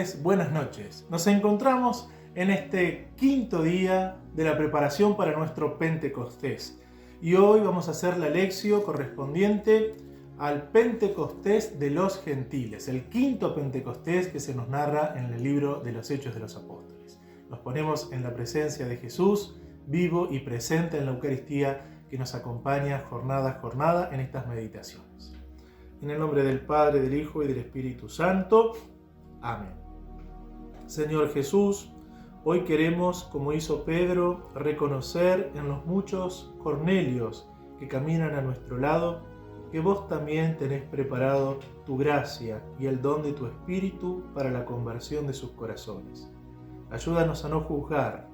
tardes, buenas noches. Nos encontramos en este quinto día de la preparación para nuestro Pentecostés. Y hoy vamos a hacer la lección correspondiente al Pentecostés de los Gentiles, el quinto Pentecostés que se nos narra en el libro de los Hechos de los Apóstoles. Nos ponemos en la presencia de Jesús, vivo y presente en la Eucaristía que nos acompaña jornada a jornada en estas meditaciones. En el nombre del Padre, del Hijo y del Espíritu Santo. Amén. Señor Jesús, hoy queremos, como hizo Pedro, reconocer en los muchos Cornelios que caminan a nuestro lado, que vos también tenés preparado tu gracia y el don de tu Espíritu para la conversión de sus corazones. Ayúdanos a no juzgar,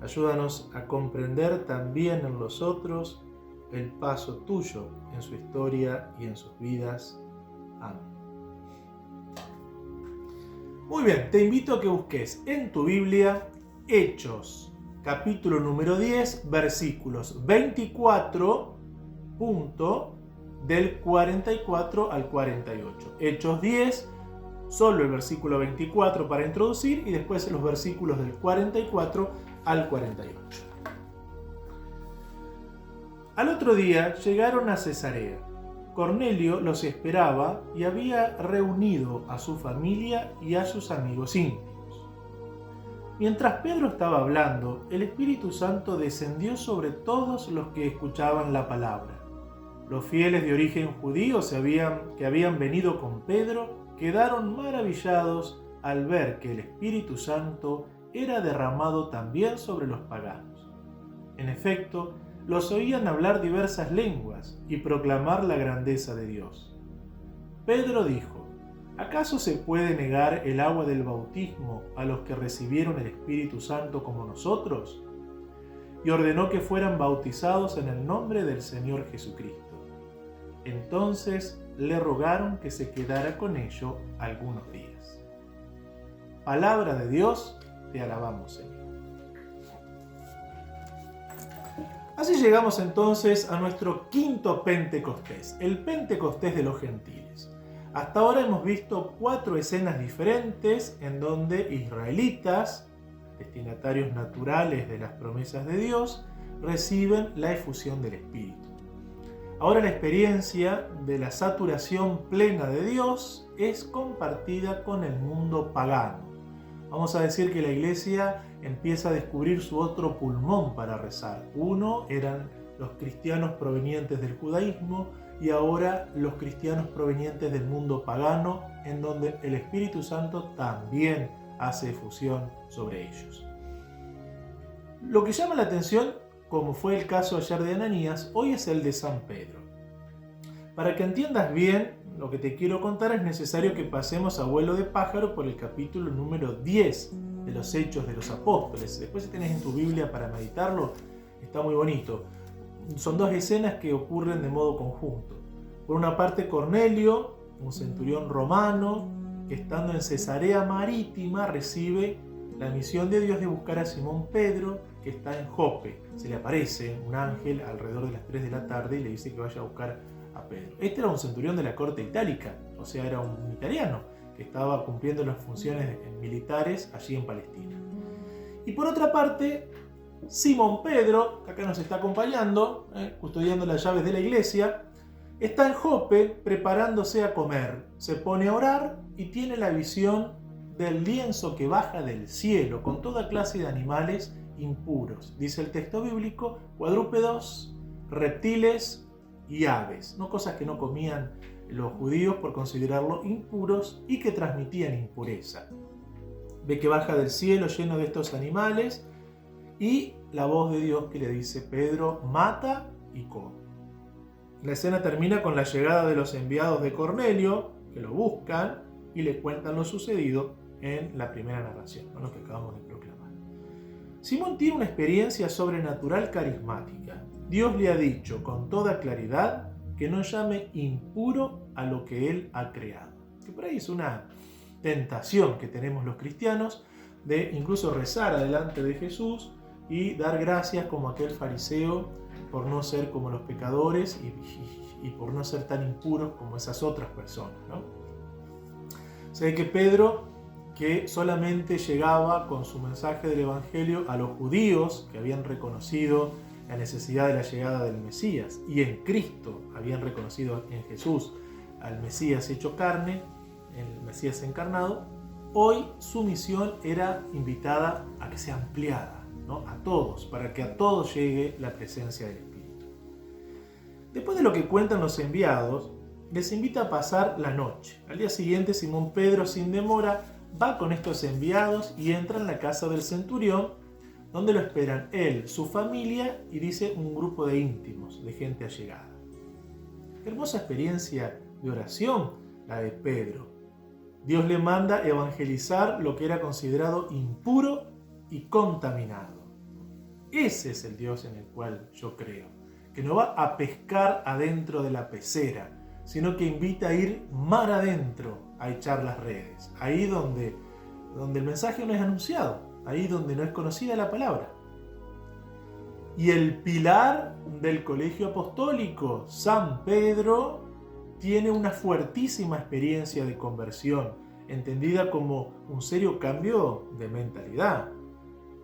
ayúdanos a comprender también en los otros el paso tuyo en su historia y en sus vidas. Amén. Muy bien, te invito a que busques en tu Biblia Hechos, capítulo número 10, versículos 24, del 44 al 48. Hechos 10, solo el versículo 24 para introducir y después los versículos del 44 al 48. Al otro día llegaron a Cesarea. Cornelio los esperaba y había reunido a su familia y a sus amigos íntimos. Mientras Pedro estaba hablando, el Espíritu Santo descendió sobre todos los que escuchaban la palabra. Los fieles de origen judío que habían venido con Pedro quedaron maravillados al ver que el Espíritu Santo era derramado también sobre los paganos. En efecto, los oían hablar diversas lenguas y proclamar la grandeza de Dios. Pedro dijo: ¿acaso se puede negar el agua del bautismo a los que recibieron el Espíritu Santo como nosotros? Y ordenó que fueran bautizados en el nombre del Señor Jesucristo. Entonces le rogaron que se quedara con ellos algunos días. Palabra de Dios, te alabamos, Señor. Así llegamos entonces a nuestro quinto Pentecostés, el Pentecostés de los Gentiles. Hasta ahora hemos visto 4 escenas diferentes en donde israelitas, destinatarios naturales de las promesas de Dios, reciben la efusión del Espíritu. Ahora la experiencia de la saturación plena de Dios es compartida con el mundo pagano. Vamos a decir que la Iglesia empieza a descubrir su otro pulmón para rezar. Uno eran los cristianos provenientes del judaísmo y ahora los cristianos provenientes del mundo pagano, en donde el Espíritu Santo también hace efusión sobre ellos. Lo que llama la atención, como fue el caso ayer de Ananías, hoy es el de San Pedro. Para que entiendas bien lo que te quiero contar, es necesario que pasemos a vuelo de pájaro por el capítulo número 10 de los Hechos de los Apóstoles. Después, si tenés en tu Biblia para meditarlo, está muy bonito. Son 2 escenas que ocurren de modo conjunto. Por una parte, Cornelio, un centurión romano, que estando en Cesarea Marítima recibe la misión de Dios de buscar a Simón Pedro, que está en Jope. Se le aparece un ángel alrededor de las 3 de la tarde y le dice que vaya a buscar a Pedro. Este era un centurión de la corte itálica, o sea, era un italiano que estaba cumpliendo las funciones militares allí en Palestina. Y por otra parte, Simón Pedro, que acá nos está acompañando, custodiando las llaves de la iglesia, está en Jope preparándose a comer. Se pone a orar y tiene la visión del lienzo que baja del cielo con toda clase de animales impuros. Dice el texto bíblico: cuadrúpedos, reptiles y aves, no cosas que no comían los judíos por considerarlos impuros y que transmitían impureza. Ve que baja del cielo lleno de estos animales y la voz de Dios que le dice: Pedro, mata y come. La escena termina con la llegada de los enviados de Cornelio, que lo buscan y le cuentan lo sucedido en la primera narración, lo que acabamos de proclamar. Simón tiene una experiencia sobrenatural carismática. Dios le ha dicho con toda claridad que no llame impuro a lo que Él ha creado. Que por ahí es una tentación que tenemos los cristianos de incluso rezar adelante de Jesús y dar gracias como aquel fariseo por no ser como los pecadores y por no ser tan impuros como esas otras personas, ¿no? O sea que Pedro que solamente llegaba con su mensaje del Evangelio a los judíos que habían reconocido la necesidad de la llegada del Mesías y en Cristo habían reconocido en Jesús al Mesías hecho carne, el Mesías encarnado. Hoy su misión era invitada a que sea ampliada, ¿no? A todos, para que a todos llegue la presencia del Espíritu. Después de lo que cuentan los enviados, les invita a pasar la noche. Al día siguiente, Simón Pedro, sin demora, va con estos enviados y entra en la casa del centurión, donde lo esperan él, su familia y dice un grupo de íntimos, de gente allegada. Qué hermosa experiencia de oración la de Pedro. Dios le manda evangelizar lo que era considerado impuro y contaminado. Ese es el Dios en el cual yo creo, que no va a pescar adentro de la pecera, sino que invita a ir mar adentro a echar las redes, ahí donde el mensaje no es anunciado, ahí donde no es conocida la palabra. Y el pilar del colegio apostólico, San Pedro, tiene una fuertísima experiencia de conversión, entendida como un serio cambio de mentalidad.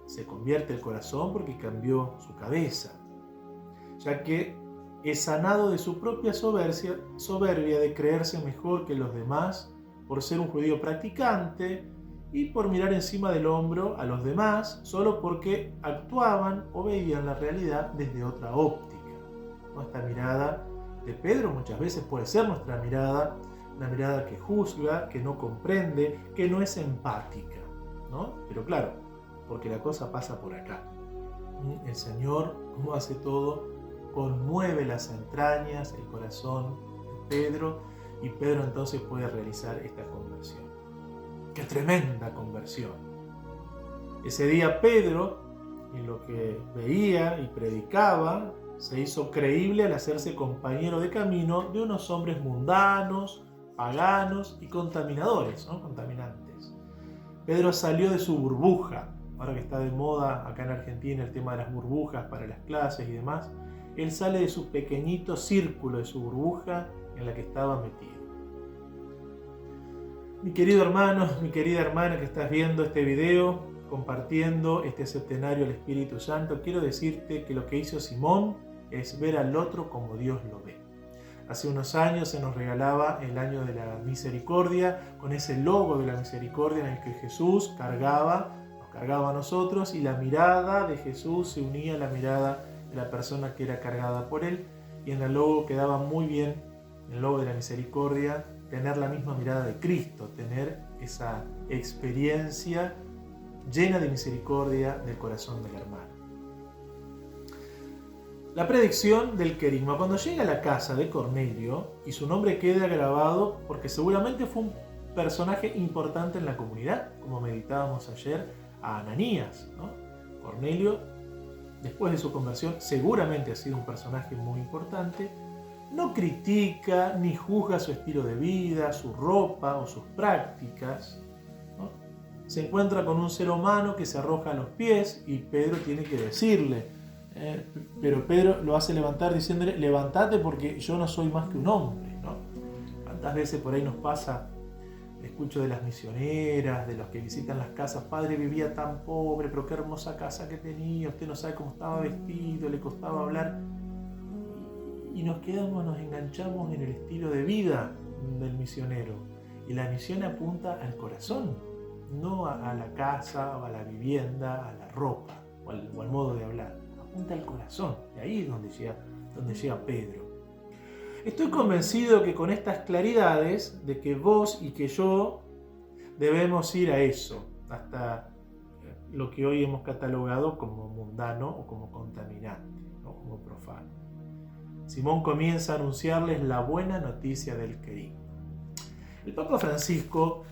Se convierte el corazón porque cambió su cabeza, ya que es sanado de su propia soberbia de creerse mejor que los demás por ser un judío practicante y por mirar encima del hombro a los demás solo porque actuaban o veían la realidad desde otra óptica. Esta mirada de Pedro muchas veces puede ser nuestra mirada, una mirada que juzga, que no comprende, que no es empática, ¿no? Pero claro, porque la cosa pasa por acá. El Señor, como hace todo, conmueve las entrañas, el corazón de Pedro, y Pedro entonces puede realizar esta conversión. ¡Qué tremenda conversión! Ese día Pedro, en lo que veía y predicaba, se hizo creíble al hacerse compañero de camino de unos hombres mundanos, paganos y contaminadores, ¿no? Contaminantes. Pedro salió de su burbuja, ahora que está de moda acá en Argentina el tema de las burbujas para las clases y demás. Él sale de su pequeñito círculo, de su burbuja en la que estaba metido. Mi querido hermano, mi querida hermana que estás viendo este video, compartiendo este septenario al Espíritu Santo, quiero decirte que lo que hizo Simón es ver al otro como Dios lo ve. Hace unos años se nos regalaba el año de la misericordia, con ese logo de la misericordia en el que Jesús nos cargaba a nosotros y la mirada de Jesús se unía a la mirada de la persona que era cargada por él, y en el logo quedaba muy bien, el logo de la misericordia, tener la misma mirada de Cristo, tener esa experiencia llena de misericordia del corazón del hermano. La predicción del querigma, cuando llega a la casa de Cornelio, y su nombre queda grabado porque seguramente fue un personaje importante en la comunidad, como meditábamos ayer a Ananías, ¿no? Cornelio, después de su conversión, seguramente ha sido un personaje muy importante. No critica ni juzga su estilo de vida, su ropa o sus prácticas, ¿no? Se encuentra con un ser humano que se arroja a los pies y Pedro tiene que decirle, pero Pedro lo hace levantar diciéndole, levántate porque yo no soy más que un hombre, ¿no? ¿Cuántas veces por ahí nos pasa? Escucho de las misioneras, de los que visitan las casas, padre vivía tan pobre, pero qué hermosa casa que tenía, usted no sabe cómo estaba vestido, le costaba hablar. Y nos enganchamos en el estilo de vida del misionero. Y la misión apunta al corazón, no a la casa, o a la vivienda, a la ropa, o al modo de hablar. Apunta al corazón, y ahí es donde llega Pedro. Estoy convencido que con estas claridades de que vos y que yo debemos ir a eso, hasta lo que hoy hemos catalogado como mundano o como contaminante, ¿no? Como profano. Simón comienza a anunciarles la buena noticia del querigma. El Papa Francisco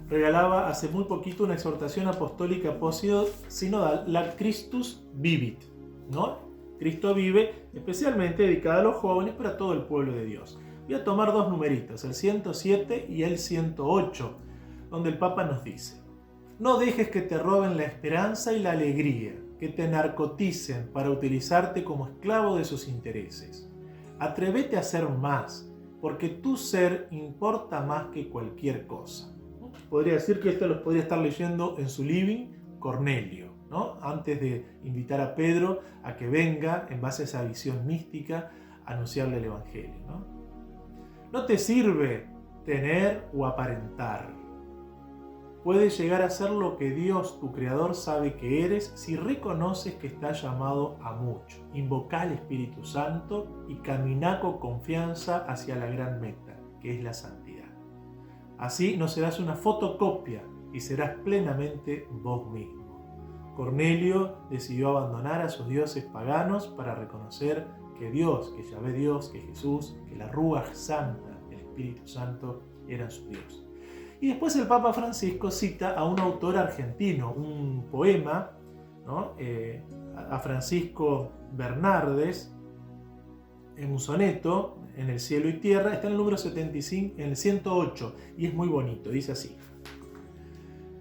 regalaba hace muy poquito una exhortación apostólica post-sinodal, la Christus Vivit, ¿no? Cristo vive, especialmente dedicada a los jóvenes, pero a todo el pueblo de Dios. Voy a tomar dos numeritos, el 107 y el 108, donde el Papa nos dice: no dejes que te roben la esperanza y la alegría, que te narcoticen para utilizarte como esclavo de sus intereses. Atrévete a ser más, porque tu ser importa más que cualquier cosa. podría decir que esto los podría estar leyendo en su living Cornelio, ¿no? Antes de invitar a Pedro a que venga, en base a esa visión mística, a anunciarle el Evangelio, ¿no? No te sirve tener o aparentar. Puedes llegar a ser lo que Dios, tu Creador, sabe que eres si reconoces que estás llamado a mucho. Invoca al Espíritu Santo y camina con confianza hacia la gran meta, que es la santidad. Así no serás una fotocopia y serás plenamente vos mismo. Cornelio decidió abandonar a sus dioses paganos para reconocer que Dios, que Yahvé Dios, que Jesús, que la Ruaj Santa, el Espíritu Santo, eran su Dios. Y después el Papa Francisco cita a un autor argentino, un poema, ¿no? A Francisco Bernardes, en un soneto, En el cielo y tierra, está en el número 75, en el 108, y es muy bonito, dice así: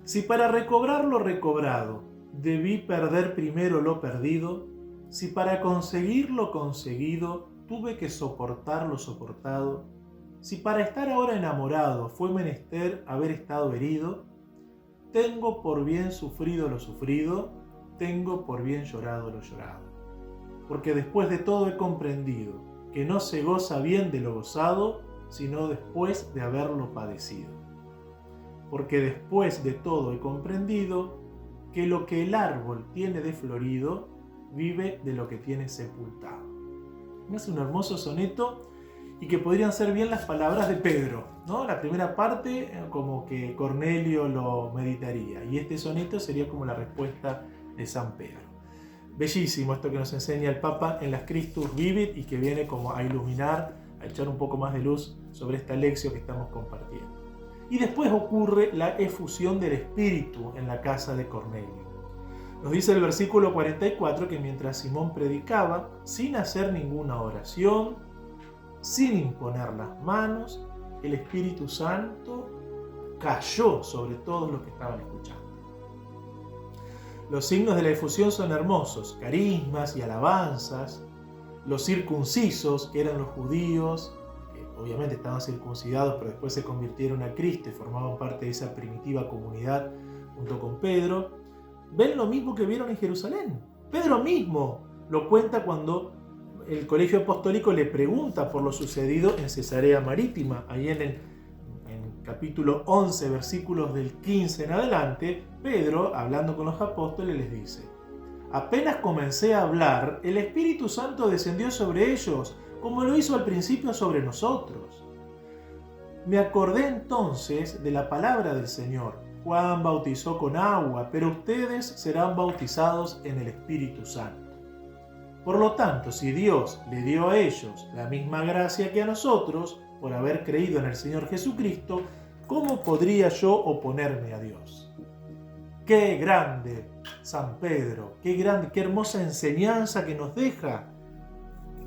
si para recobrar lo recobrado debí perder primero lo perdido, si para conseguir lo conseguido tuve que soportar lo soportado, si para estar ahora enamorado fue menester haber estado herido, tengo por bien sufrido lo sufrido, tengo por bien llorado lo llorado. Porque después de todo he comprendido que no se goza bien de lo gozado, sino después de haberlo padecido. Porque después de todo he comprendido que lo que el árbol tiene de florido, vive de lo que tiene sepultado. Es un hermoso soneto y que podrían ser bien las palabras de Pedro, ¿no? La primera parte como que Cornelio lo meditaría y este soneto sería como la respuesta de San Pedro. Bellísimo esto que nos enseña el Papa en las Christus Vivit y que viene como a iluminar, a echar un poco más de luz sobre esta lección que estamos compartiendo. Y después ocurre la efusión del Espíritu en la casa de Cornelio. Nos dice el versículo 44 que mientras Simón predicaba, sin hacer ninguna oración, sin imponer las manos, el Espíritu Santo cayó sobre todos los que estaban escuchando. Los signos de la efusión son hermosos: carismas y alabanzas. Los circuncisos, que eran los judíos, que obviamente estaban circuncidados, pero después se convirtieron a Cristo y formaban parte de esa primitiva comunidad junto con Pedro, ven lo mismo que vieron en Jerusalén. Pedro mismo lo cuenta cuando el colegio apostólico le pregunta por lo sucedido en Cesarea Marítima. Ahí en capítulo 11, versículos del 15 en adelante, Pedro, hablando con los apóstoles, les dice: apenas comencé a hablar, el Espíritu Santo descendió sobre ellos, como lo hizo al principio sobre nosotros. Me acordé entonces de la palabra del Señor: Juan bautizó con agua, pero ustedes serán bautizados en el Espíritu Santo. Por lo tanto, si Dios le dio a ellos la misma gracia que a nosotros, por haber creído en el Señor Jesucristo, ¿cómo podría yo oponerme a Dios? ¡Qué grande San Pedro! ¡Qué grande, qué hermosa enseñanza que nos deja!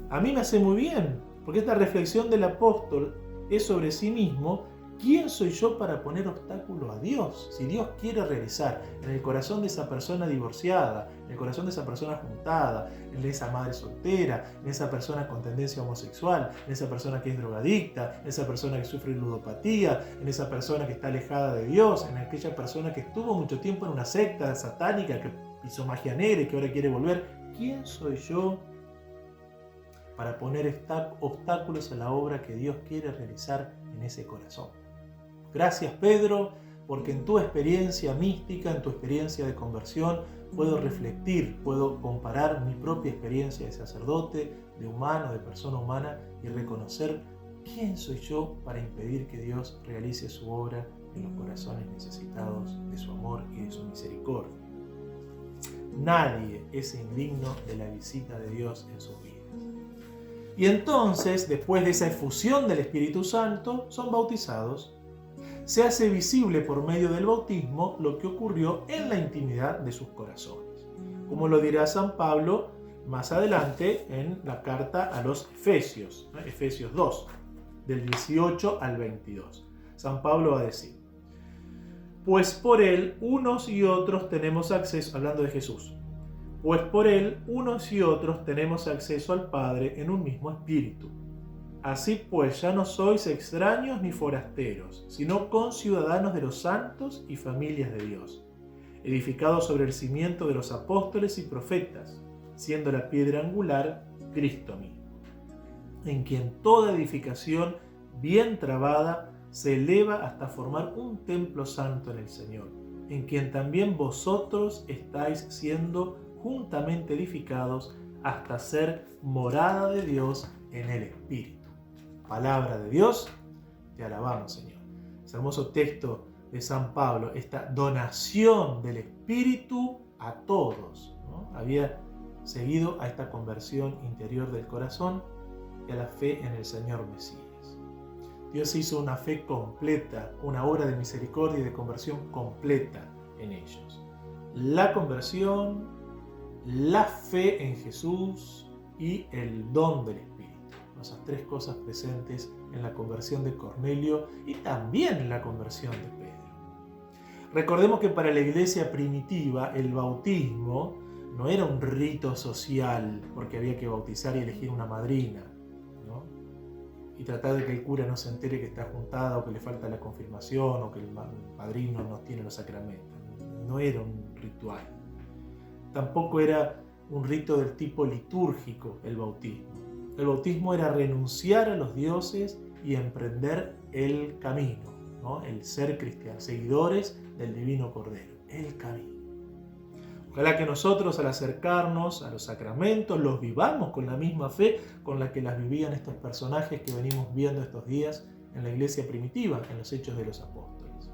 A mí me hace muy bien, porque esta reflexión del apóstol es sobre sí mismo. ¿Quién soy yo para poner obstáculo a Dios? Si Dios quiere realizar en el corazón de esa persona divorciada, en el corazón de esa persona juntada, en esa madre soltera, en esa persona con tendencia homosexual, en esa persona que es drogadicta, en esa persona que sufre ludopatía, en esa persona que está alejada de Dios, en aquella persona que estuvo mucho tiempo en una secta satánica, que hizo magia negra y que ahora quiere volver, ¿quién soy yo para poner obstáculos a la obra que Dios quiere realizar en ese corazón? Gracias, Pedro, porque en tu experiencia mística, en tu experiencia de conversión, puedo reflectir, puedo comparar mi propia experiencia de sacerdote, de humano, de persona humana, y reconocer quién soy yo para impedir que Dios realice su obra en los corazones necesitados de su amor y de su misericordia. Nadie es indigno de la visita de Dios en sus vidas. Y entonces, después de esa efusión del Espíritu Santo, son bautizados. Se hace visible por medio del bautismo lo que ocurrió en la intimidad de sus corazones, como lo dirá San Pablo más adelante en la carta a los Efesios, Efesios 2, del 18 al 22. San Pablo va a decir: pues por él unos y otros tenemos acceso, hablando de Jesús, pues por él unos y otros tenemos acceso al Padre en un mismo espíritu. Así pues, ya no sois extraños ni forasteros, sino conciudadanos de los santos y familias de Dios, edificados sobre el cimiento de los apóstoles y profetas, siendo la piedra angular Cristo mismo, en quien toda edificación bien trabada se eleva hasta formar un templo santo en el Señor, en quien también vosotros estáis siendo juntamente edificados hasta ser morada de Dios en el Espíritu. Palabra de Dios, te alabamos, Señor. Ese hermoso texto de San Pablo, esta donación del Espíritu a todos, ¿no? Había seguido a esta conversión interior del corazón y a la fe en el Señor Mesías. Dios hizo una fe completa, una obra de misericordia y de conversión completa en ellos. La conversión, la fe en Jesús y el don del Espíritu. Esas tres cosas presentes en la conversión de Cornelio y también en la conversión de Pedro. Recordemos que para la iglesia primitiva el bautismo no era un rito social porque había que bautizar y elegir una madrina, ¿no? Y tratar de que el cura no se entere que está juntada o que le falta la confirmación o que el padrino no tiene los sacramentos. No era un ritual. Tampoco era un rito del tipo litúrgico el bautismo. El bautismo era renunciar a los dioses y emprender el camino, ¿no? El ser cristiano, seguidores del Divino Cordero, el camino. Ojalá que nosotros al acercarnos a los sacramentos los vivamos con la misma fe con la que las vivían estos personajes que venimos viendo estos días en la iglesia primitiva, en los Hechos de los Apóstoles.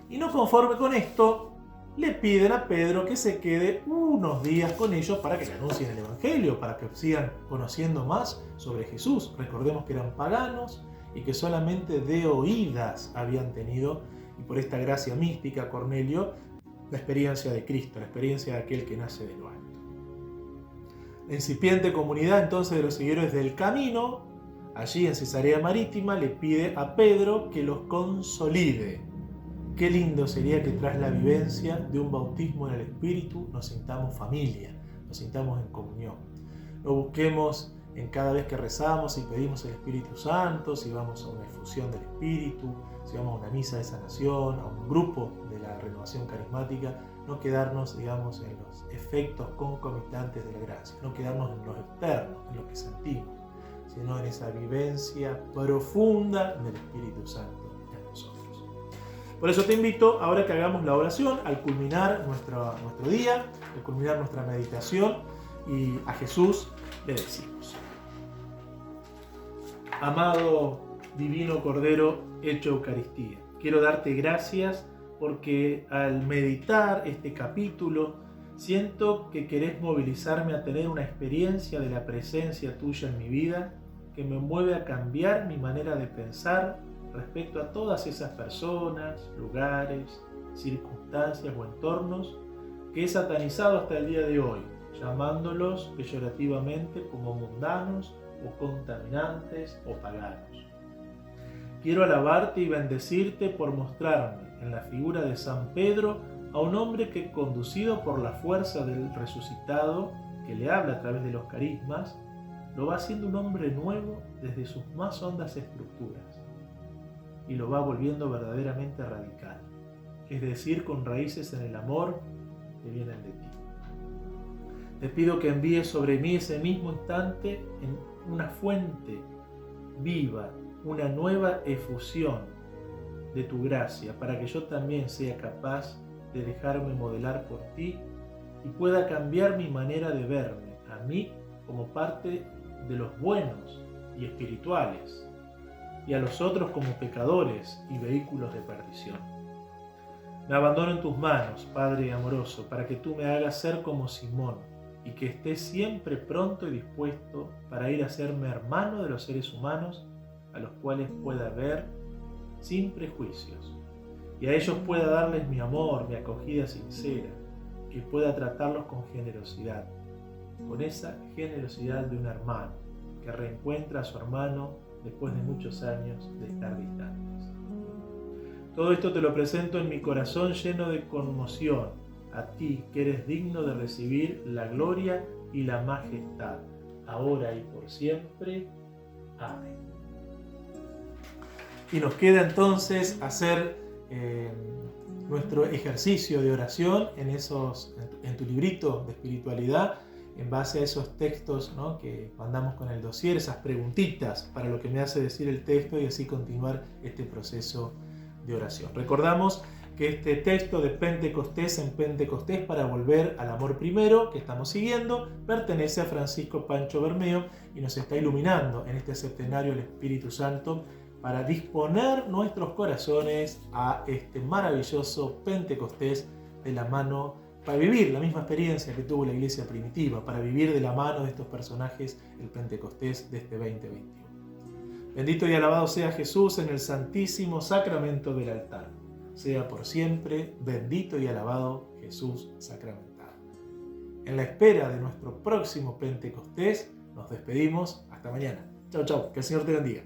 Y no conforme con esto, le piden a Pedro que se quede unos días con ellos para que le anuncien el Evangelio, para que sigan conociendo más sobre Jesús. Recordemos que eran paganos y que solamente de oídas habían tenido, y por esta gracia mística, Cornelio, la experiencia de Cristo, la experiencia de aquel que nace de lo alto. La incipiente comunidad entonces de los seguidores del camino, allí en Cesarea Marítima, le pide a Pedro que los consolide. Qué lindo sería que tras la vivencia de un bautismo en el Espíritu nos sintamos familia, nos sintamos en comunión. No busquemos en cada vez que rezamos y pedimos el Espíritu Santo, si vamos a una efusión del Espíritu, si vamos a una misa de sanación, a un grupo de la renovación carismática, no quedarnos, digamos, en los efectos concomitantes de la gracia, no quedarnos en lo externo, en lo que sentimos, sino en esa vivencia profunda del Espíritu Santo. Por eso te invito ahora que hagamos la oración al culminar nuestro día, al culminar nuestra meditación, y a Jesús le decimos: amado divino Cordero hecho Eucaristía, quiero darte gracias porque al meditar este capítulo siento que querés movilizarme a tener una experiencia de la presencia tuya en mi vida que me mueve a cambiar mi manera de pensar respecto a todas esas personas, lugares, circunstancias o entornos que he satanizado hasta el día de hoy, llamándolos peyorativamente como mundanos o contaminantes o paganos. Quiero alabarte y bendecirte por mostrarme en la figura de San Pedro a un hombre que, conducido por la fuerza del resucitado que le habla a través de los carismas, lo va haciendo un hombre nuevo desde sus más hondas estructuras y lo va volviendo verdaderamente radical, es decir, con raíces en el amor que vienen de ti. Te pido que envíes sobre mí ese mismo instante en una fuente viva, una nueva efusión de tu gracia, para que yo también sea capaz de dejarme modelar por ti y pueda cambiar mi manera de verme, a mí como parte de los buenos y espirituales, y a los otros como pecadores y vehículos de perdición. Me abandono en tus manos, Padre amoroso, para que tú me hagas ser como Simón y que esté siempre pronto y dispuesto para ir a hacerme hermano de los seres humanos a los cuales pueda ver sin prejuicios, y a ellos pueda darles mi amor, mi acogida sincera, que pueda tratarlos con generosidad, con esa generosidad de un hermano que reencuentra a su hermano después de muchos años de estar distantes. Todo esto te lo presento en mi corazón lleno de conmoción, a ti que eres digno de recibir la gloria y la majestad, ahora y por siempre. Amén. Y nos queda entonces hacer nuestro ejercicio de oración en tu librito de espiritualidad, en base a esos textos, ¿no?, que mandamos con el dossier, esas preguntitas para lo que me hace decir el texto y así continuar este proceso de oración. Recordamos que este texto de Pentecostés en Pentecostés para volver al amor primero que estamos siguiendo pertenece a Francisco Pancho Bermeo y nos está iluminando en este septenario el Espíritu Santo para disponer nuestros corazones a este maravilloso Pentecostés de la mano, para vivir la misma experiencia que tuvo la iglesia primitiva, para vivir de la mano de estos personajes el Pentecostés de este 2021. Bendito y alabado sea Jesús en el santísimo sacramento del altar. Sea por siempre bendito y alabado Jesús sacramentado. En la espera de nuestro próximo Pentecostés, nos despedimos. Hasta mañana. Chau, chau. Que el Señor te bendiga.